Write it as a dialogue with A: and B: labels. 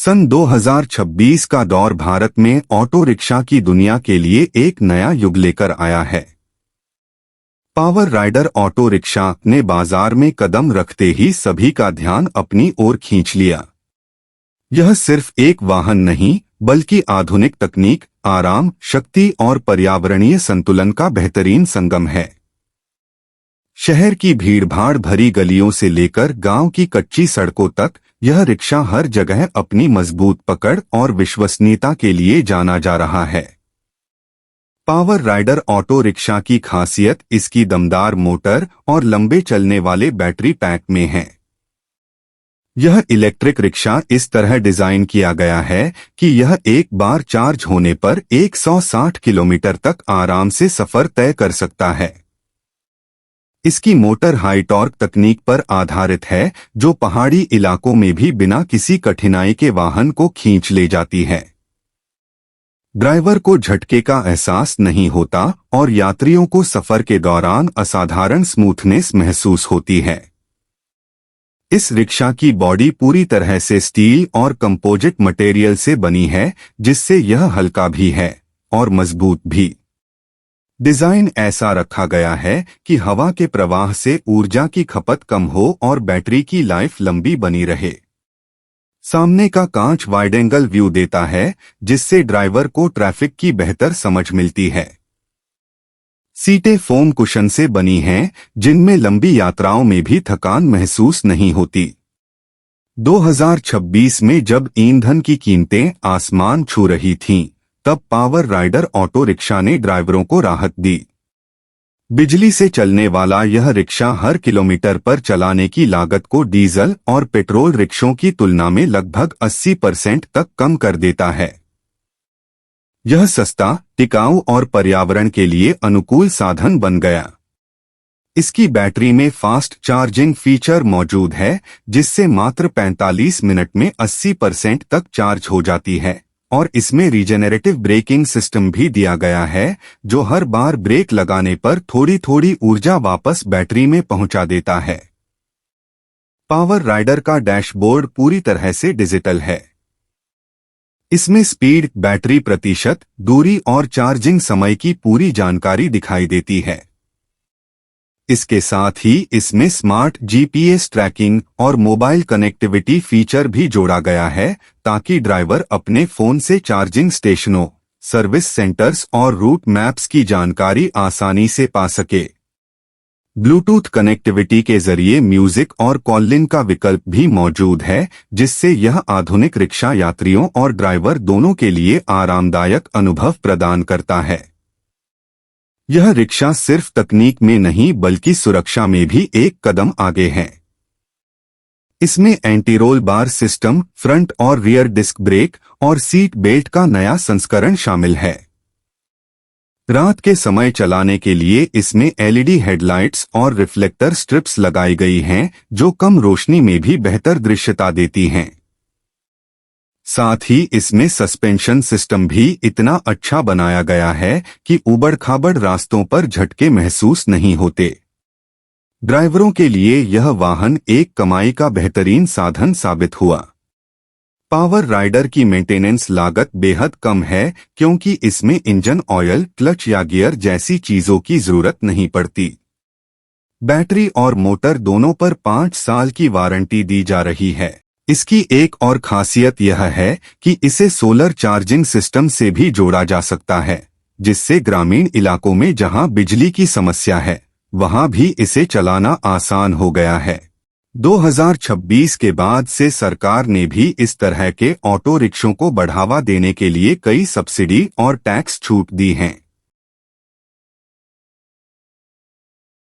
A: सन 2026 का दौर भारत में ऑटो रिक्शा की दुनिया के लिए एक नया युग लेकर आया है। पावर राइडर ऑटो रिक्शा ने बाजार में कदम रखते ही सभी का ध्यान अपनी ओर खींच लिया। यह सिर्फ एक वाहन नहीं, बल्कि आधुनिक तकनीक, आराम, शक्ति और पर्यावरणीय संतुलन का बेहतरीन संगम है। शहर की भीड़भाड़ भरी गलियों से लेकर गांव की कच्ची सड़कों तक यह रिक्शा हर जगह अपनी मजबूत पकड़ और विश्वसनीयता के लिए जाना जा रहा है। पावर राइडर ऑटो रिक्शा की खासियत इसकी दमदार मोटर और लंबे चलने वाले बैटरी पैक में है। यह इलेक्ट्रिक रिक्शा इस तरह डिजाइन किया गया है कि यह एक बार चार्ज होने पर 160 किलोमीटर तक आराम से सफर तय कर सकता है। इसकी मोटर हाई टॉर्क तकनीक पर आधारित है, जो पहाड़ी इलाकों में भी बिना किसी कठिनाई के वाहन को खींच ले जाती है। ड्राइवर को झटके का एहसास नहीं होता और यात्रियों को सफर के दौरान असाधारण स्मूथनेस महसूस होती है। इस रिक्शा की बॉडी पूरी तरह से स्टील और कंपोजिट मटेरियल से बनी है, जिससे यह हल्का भी है और मजबूत भी। डिजाइन ऐसा रखा गया है कि हवा के प्रवाह से ऊर्जा की खपत कम हो और बैटरी की लाइफ लंबी बनी रहे। सामने का कांच वाइड एंगल व्यू देता है, जिससे ड्राइवर को ट्रैफिक की बेहतर समझ मिलती है। सीटें फोम कुशन से बनी हैं, जिनमें लंबी यात्राओं में भी थकान महसूस नहीं होती। 2026 में जब ईंधन की कीमतें आसमान छू रही थीं, तब पावर राइडर ऑटो रिक्शा ने ड्राइवरों को राहत दी। बिजली से चलने वाला यह रिक्शा हर किलोमीटर पर चलाने की लागत को डीजल और पेट्रोल रिक्शों की तुलना में लगभग 80% तक कम कर देता है। यह सस्ता, टिकाऊ और पर्यावरण के लिए अनुकूल साधन बन गया। इसकी बैटरी में फास्ट चार्जिंग फीचर मौजूद है, जिससे मात्र 45 मिनट में 80% तक चार्ज हो जाती है, और इसमें रीजेनरेटिव ब्रेकिंग सिस्टम भी दिया गया है, जो हर बार ब्रेक लगाने पर थोड़ी थोड़ी ऊर्जा वापस बैटरी में पहुंचा देता है। पावर राइडर का डैशबोर्ड पूरी तरह से डिजिटल है। इसमें स्पीड, बैटरी प्रतिशत, दूरी और चार्जिंग समय की पूरी जानकारी दिखाई देती है। इसके साथ ही इसमें स्मार्ट जीपीएस ट्रैकिंग और मोबाइल कनेक्टिविटी फीचर भी जोड़ा गया है, ताकि ड्राइवर अपने फोन से चार्जिंग स्टेशनों, सर्विस सेंटर्स और रूट मैप्स की जानकारी आसानी से पा सके। ब्लूटूथ कनेक्टिविटी के जरिए म्यूजिक और कॉलिंग का विकल्प भी मौजूद है, जिससे यह आधुनिक रिक्शा यात्रियों और ड्राइवर दोनों के लिए आरामदायक अनुभव प्रदान करता है। यह रिक्शा सिर्फ तकनीक में नहीं, बल्कि सुरक्षा में भी एक कदम आगे है। इसमें anti roll bar system, front और रियर डिस्क ब्रेक और सीट बेल्ट का नया संस्करण शामिल है। रात के समय चलाने के लिए इसमें एलईडी हेडलाइट्स और रिफ्लेक्टर स्ट्रिप्स लगाई गई हैं, जो कम रोशनी में भी बेहतर दृश्यता देती हैं। साथ ही इसमें सस्पेंशन सिस्टम भी इतना अच्छा बनाया गया है कि ऊबड़-खाबड़ रास्तों पर झटके महसूस नहीं होते। ड्राइवरों के लिए यह वाहन एक कमाई का बेहतरीन साधन साबित हुआ। पावर राइडर की मेंटेनेंस लागत बेहद कम है, क्योंकि इसमें इंजन ऑयल, क्लच या गियर जैसी चीजों की जरूरत नहीं पड़ती। बैटरी और मोटर दोनों पर 5 साल की वारंटी दी जा रही है। इसकी एक और खासियत यह है कि इसे सोलर चार्जिंग सिस्टम से भी जोड़ा जा सकता है, जिससे ग्रामीण इलाकों में जहां बिजली की समस्या है, वहां भी इसे चलाना आसान हो गया है। 2026 के बाद से सरकार ने भी इस तरह के ऑटो रिक्शों को बढ़ावा देने के लिए कई सब्सिडी और टैक्स छूट दी हैं।